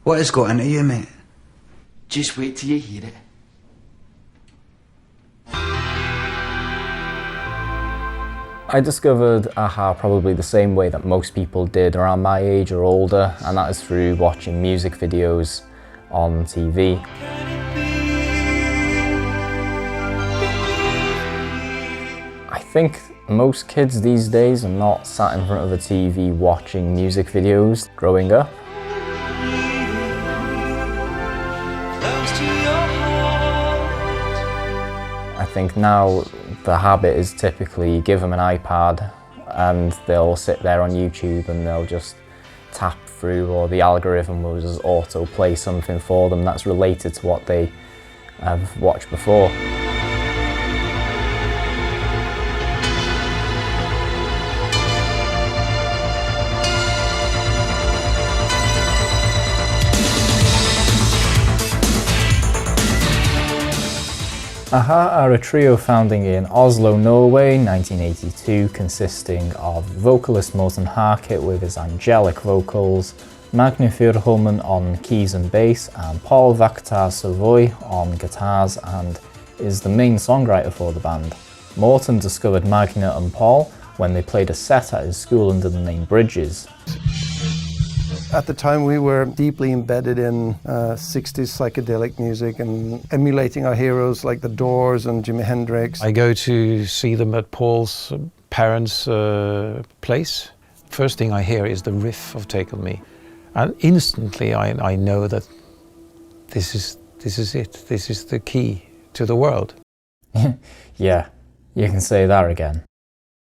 What has got into you, mate? Just wait till you hear it. I discovered a-ha probably the same way that most people did around my age or older, and that is through watching music videos on TV. I think most kids these days are not sat in front of a TV watching music videos growing up. I think now the habit is typically give them an iPad and they'll sit there on YouTube and they'll just tap through, or the algorithm will just auto play something for them that's related to what they have watched before. a-ha are a trio founding in Oslo, Norway, 1982, consisting of vocalist Morten Harket with his angelic vocals, Magne Fyrholmen on keys and bass, and Paul Vaktar Savoy on guitars, and is the main songwriter for the band. Morten discovered Magne and Paul when they played a set at his school under the name Bridges. At the time we were deeply embedded in 60s psychedelic music and emulating our heroes like The Doors and Jimi Hendrix. I go to see them at Paul's parents' place. First thing I hear is the riff of Take On Me. And instantly I know that this is it. This is the key to the world. Yeah, you can say that again.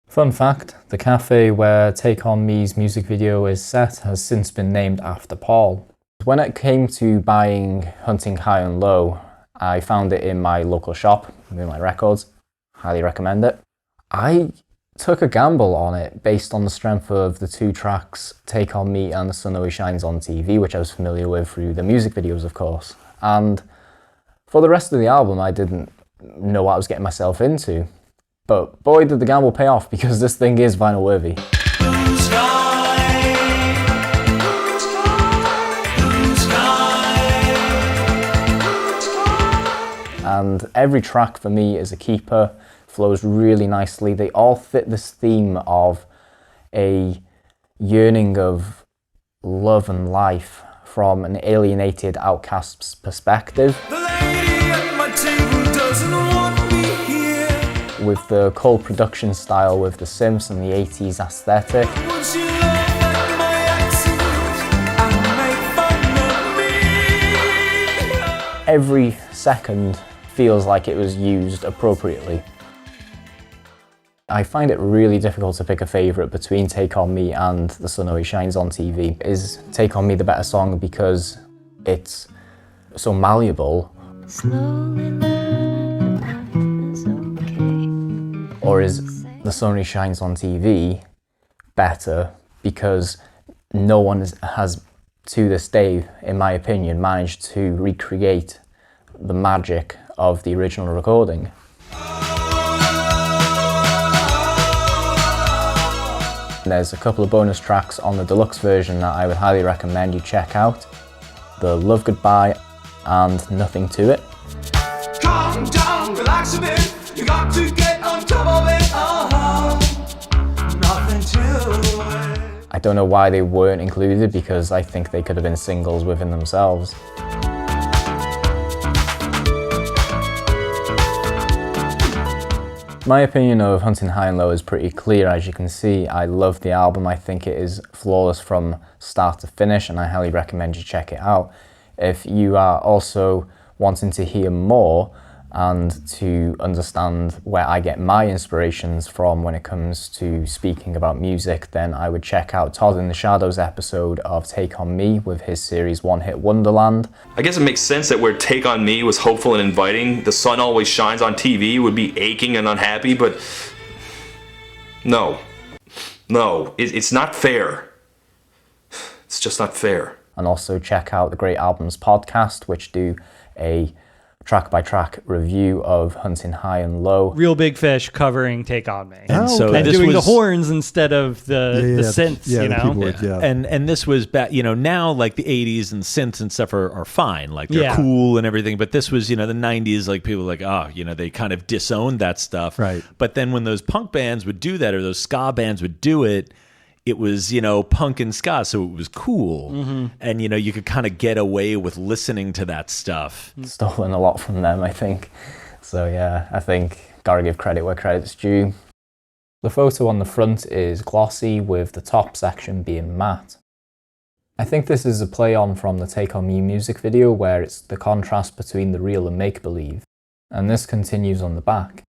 Fun fact, the cafe where Take On Me's music video is set has since been named after Paul. When it came to buying Hunting High and Low, I found it in my local shop, Moonlight Records. Highly recommend it. I took a gamble on it based on the strength of the two tracks Take On Me and The Sun Always Shines on TV, which I was familiar with through the music videos, of course. And for the rest of the album, I didn't know what I was getting myself into. But boy, did the gamble pay off, because this thing is vinyl worthy. And every track for me is a keeper, flows really nicely. They all fit this theme of a yearning of love and life from an alienated outcast's perspective. With the cold production style with the synths and the 80s aesthetic. Every second feels like it was used appropriately. I find it really difficult to pick a favourite between Take On Me and The Sun Always Shines on TV. Is Take On Me the better song because it's so malleable? Or is The Sun Always Shines on TV better because no one has, to this day, in my opinion, managed to recreate the magic of the original recording? There's a couple of bonus tracks on the deluxe version that I would highly recommend you check out. The Love Goodbye and Nothing To It. Calm down, relax a bit. You got to get on top of it. Nothing to it. I don't know why they weren't included, because I think they could have been singles within themselves. My opinion of Hunting High and Low is pretty clear, as you can see. I love the album. I think it is flawless from start to finish, and I highly recommend you check it out. If you are also wanting to hear more and to understand where I get my inspirations from when it comes to speaking about music, then I would check out Todd in the Shadows episode of Take On Me with his series One Hit Wonderland. I guess it makes sense that where Take On Me was hopeful and inviting, The Sun Always Shines on TV would be aching and unhappy, but no, it's not fair. It's just not fair. And also check out the Great Albums podcast, which do a track-by-track review of Hunting High and Low. Real Big Fish covering Take On Me. And so and this doing the was- horns instead of the synths, yeah, you the know? keyboards, yeah. And this was back, now like the 80s and synths and stuff are fine. Like they're cool and everything. But this was, the 90s, like people were like, they kind of disowned that stuff. Right. But then when those punk bands would do that or those ska bands would do it, it was, punk and ska, so it was cool. And, you could kind of get away with listening to that stuff. Stolen a lot from them, I think. So yeah, I think gotta give credit where credit's due. The photo on the front is glossy, with the top section being matte. I think this is a play on from the Take On Me music video, where it's the contrast between the real and make-believe. And this continues on the back.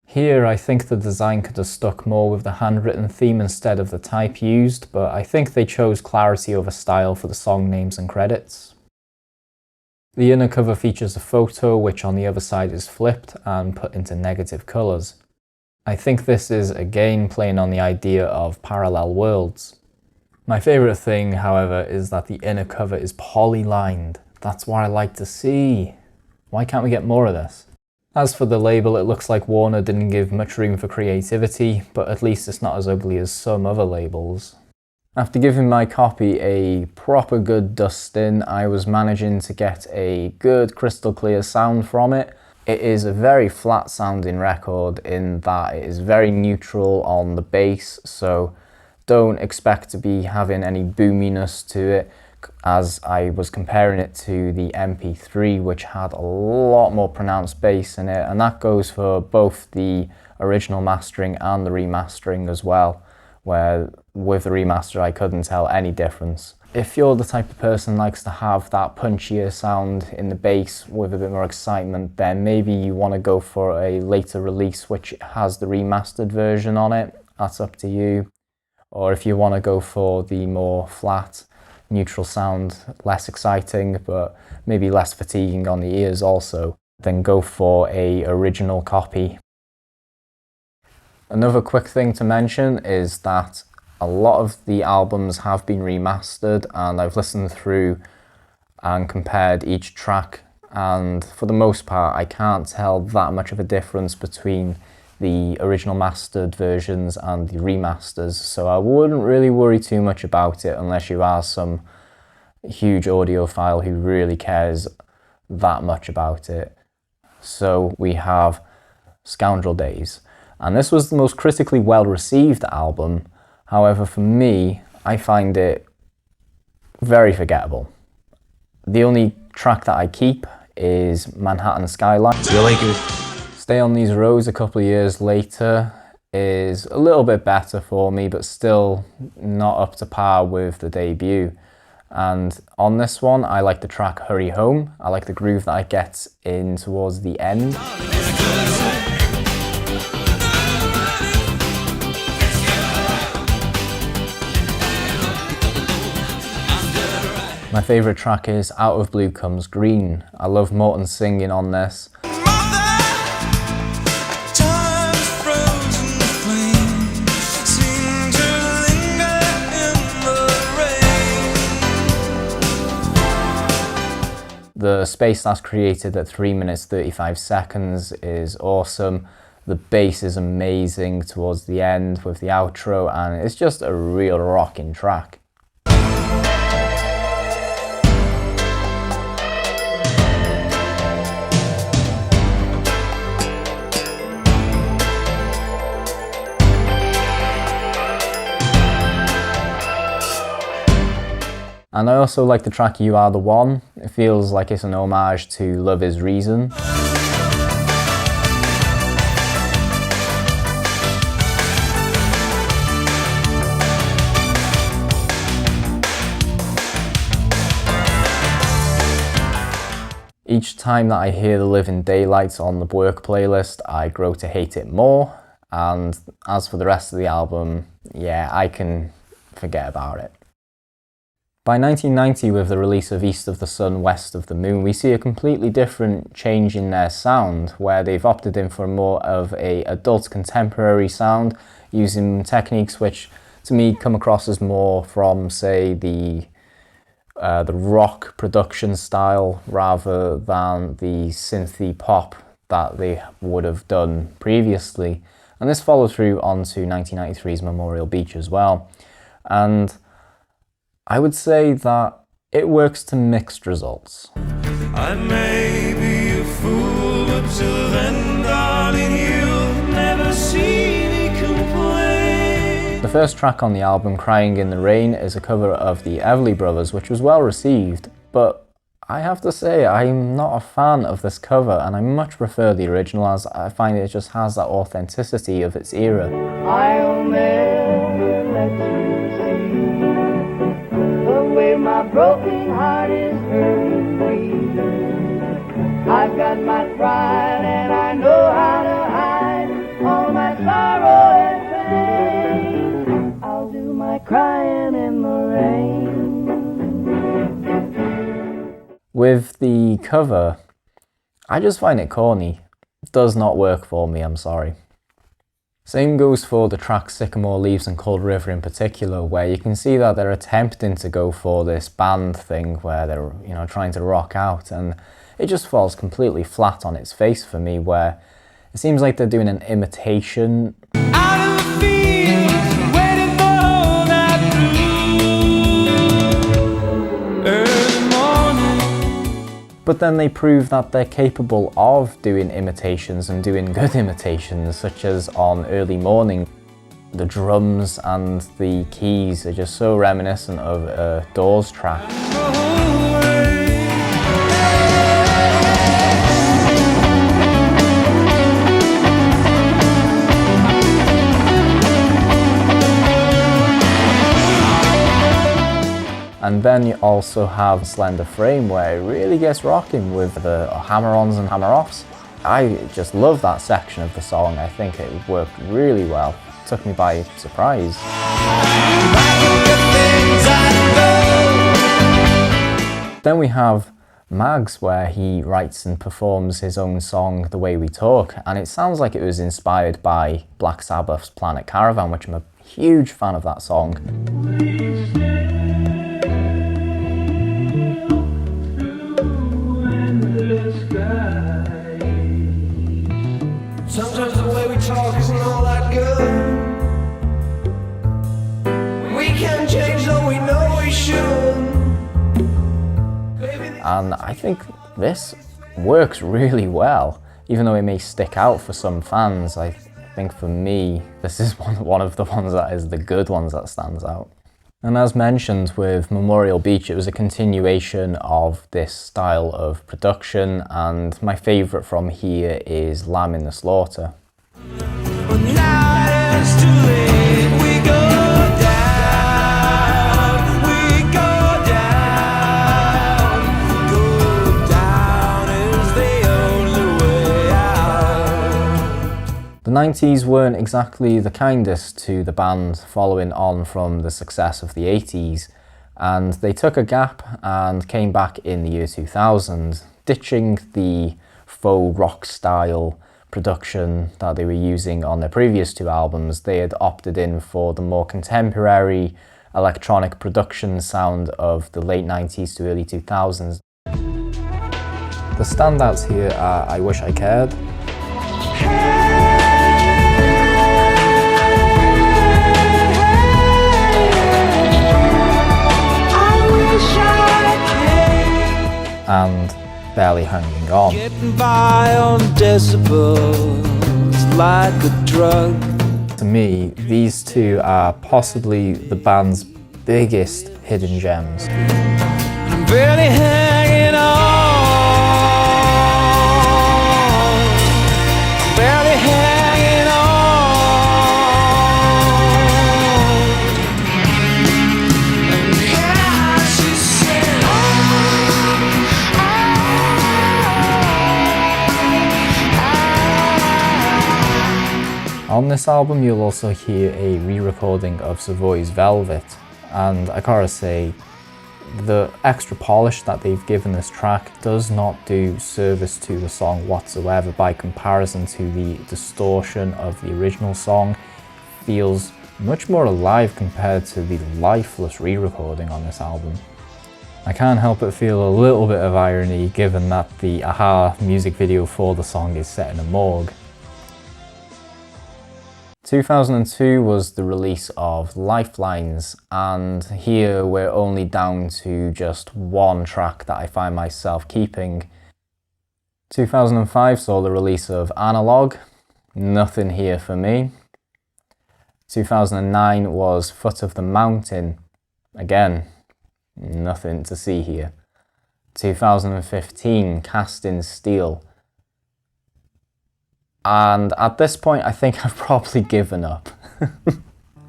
Here, I think the design could have stuck more with the handwritten theme instead of the type used, but I think they chose clarity over style for the song names and credits. The inner cover features a photo which on the other side is flipped and put into negative colours. I think this is again playing on the idea of parallel worlds. My favourite thing, however, is that the inner cover is polylined. That's what I like to see. Why can't we get more of this? As for the label, it looks like Warner didn't give much room for creativity, but at least it's not as ugly as some other labels. After giving my copy a proper good dusting, I was managing to get a good crystal clear sound from it. It is a very flat sounding record in that it is very neutral on the bass, so don't expect to be having any boominess to it, as I was comparing it to the MP3, which had a lot more pronounced bass in it, and that goes for both the original mastering and the remastering as well, where with the remaster I couldn't tell any difference. If you're the type of person who likes to have that punchier sound in the bass with a bit more excitement, then maybe you want to go for a later release which has the remastered version on it. That's up to you. Or if you want to go for the more flat, neutral sound, less exciting but maybe less fatiguing on the ears also, then go for a original copy. Another quick thing to mention is that a lot of the albums have been remastered, and I've listened through and compared each track, and for the most part I can't tell that much of a difference between the original mastered versions and the remasters, so I wouldn't really worry too much about it unless you are some huge audiophile who really cares that much about it. So we have Scoundrel Days, and this was the most critically well received album. However, for me, I find it very forgettable. The only track that I keep is Manhattan Skyline. Really good. Stay on These Roads a couple of years later is a little bit better for me, but still not up to par with the debut. And on this one, I like the track Hurry Home. I like the groove that I get in towards the end. My favourite track is Out of Blue Comes Green. I love Morton singing on this. The space that's created at 3 minutes 35 seconds is awesome. The bass is amazing towards the end with the outro, and it's just a real rocking track. And I also like the track You Are The One. It feels like it's an homage to Love Is Reason. Each time that I hear The Living Daylights on the work playlist, I grow to hate it more. And as for the rest of the album, yeah, I can forget about it. By 1990, with the release of East of the Sun, West of the Moon, we see a completely different change in their sound, where they've opted in for more of a adult contemporary sound, using techniques which to me come across as more from, say, the the rock production style rather than the synthy pop that they would have done previously. And this followed through onto 1993's Memorial Beach as well. And I would say that it works to mixed results. I may be a fool, but till then, darling, you'll never see me complain. The first track on the album, Crying in the Rain, is a cover of the Everly Brothers, which was well received, but I have to say I'm not a fan of this cover, and I much prefer the original, as I find it just has that authenticity of its era. I'll never let you see the way my broken heart is hurting me. I've got my pride and I know how to hide all my sorrow and pain. I'll do my crying in the rain. With the cover, I just find it corny. It does not work for me, I'm sorry. Same goes for the tracks Sycamore Leaves and Cold River in particular, where you can see that they're attempting to go for this band thing where they're, trying to rock out, and it just falls completely flat on its face for me, where it seems like they're doing an imitation. Out in the fields, waiting for that blue early morning. But then they prove that they're capable of doing imitations and doing good imitations, such as on Early Morning. The drums and the keys are just so reminiscent of a Doors track. And then you also have Slender Frame, where it really gets rocking with the hammer-ons and hammer-offs. I just love that section of the song. I think it worked really well. It took me by surprise. Then we have Mags, where he writes and performs his own song, The Way We Talk, and it sounds like it was inspired by Black Sabbath's Planet Caravan, which I'm a huge fan of that song. Sometimes the way we talk isn't all that good. We can change, though we know we should. And I think this works really well, even though it may stick out for some fans. I think for me, this is one of the ones that is the good ones that stands out. And as mentioned with Memorial Beach, it was a continuation of this style of production, and my favourite from here is Lamb in the Slaughter. But now it's too late, we go down, we go down. Go down is the only way out. The 90s weren't exactly the kindest to the band following on from the success of the 80s, and they took a gap and came back in the year 2000, ditching the faux rock style production that they were using on their previous two albums. They had opted in for the more contemporary electronic production sound of the late 90s to early 2000s. The standouts here are I Wish I Cared, and Barely Hanging On. Getting by on decibels like a drug. To me, these two are possibly the band's biggest hidden gems. I'm barely hanging on. Barely hanging on. Yeah, she said, On this album, you'll also hear a re-recording of Savoy's Velvet, and I gotta say, the extra polish that they've given this track does not do service to the song whatsoever. By comparison to the distortion of the original song, it feels much more alive compared to the lifeless re-recording on this album. I can't help but feel a little bit of irony given that the a-ha music video for the song is set in a morgue. 2002 was the release of Lifelines, and here we're only down to just one track that I find myself keeping. 2005 saw the release of Analog, nothing here for me. 2009 was Foot of the Mountain, again, nothing to see here. 2015, Cast in Steel. And at this point I think I've probably given up.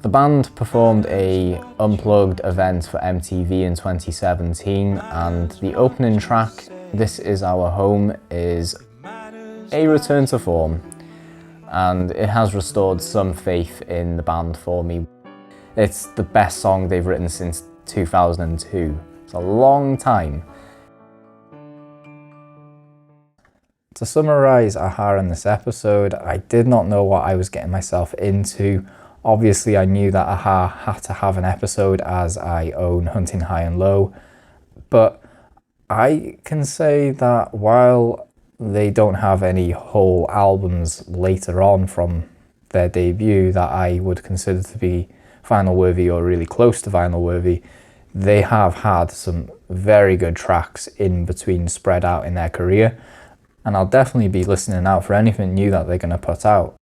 The band performed a unplugged event for MTV in 2017, and the opening track, This Is Our Home, is a return to form, and it has restored some faith in the band for me. It's the best song they've written since 2002. It's a long time. To summarise a-ha in this episode, I did not know what I was getting myself into. Obviously I knew that a-ha had to have an episode as I own Hunting High and Low, but I can say that while they don't have any whole albums later on from their debut that I would consider to be vinyl worthy or really close to vinyl worthy, they have had some very good tracks in between spread out in their career, and I'll definitely be listening out for anything new that they're going to put out.